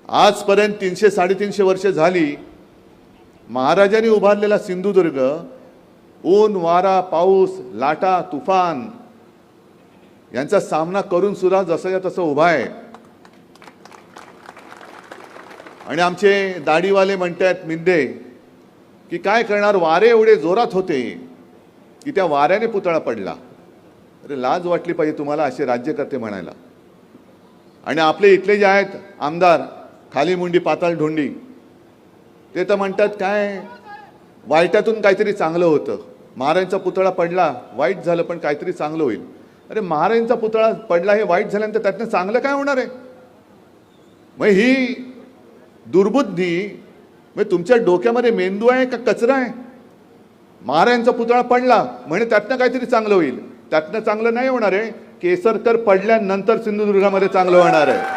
आजपर्यंत 300-350 वर्ष झाली महाराजांनी उभारलेला सिंधुदुर्ग ऊन वारा पाऊस लाटा तुफान यांचा सामना करून सुद्धा जसंच्या तसं उभा आहे। आणि आमचे दाढीवाले म्हणतात मिंदे की काय करणार, वारे एवढे जोरात होते की त्या वाऱ्याने पुतळा पडला। अरे लाज वाटली पाहिजे तुम्हाला असे राज्यकर्ते म्हणायला। आणि आपले इथले जे आहेत आमदार खाली मुंडी पाताळ ढोंडी ते तर म्हणतात काय वाईटातून काहीतरी चांगलं होतं, महाराजांचा पुतळा पडला वाईट झालं पण काहीतरी चांगलं होईल। अरे महाराजांचा पुतळा पडला हे वाईट झाल्यानंतर त्यातनं चांगलं काय होणार आहे? मग ही दुर्बुद्धी म्हणजे तुमच्या डोक्यामध्ये मेंदू आहे का कचरा आहे? महाराजांचा पुतळा पडला म्हणजे त्यातनं काहीतरी चांगलं होईल, त्यातनं चांगलं नाही होणार आहे। केसरकर पडल्यानंतर सिंधुदुर्गामध्ये चांगलं होणार आहे।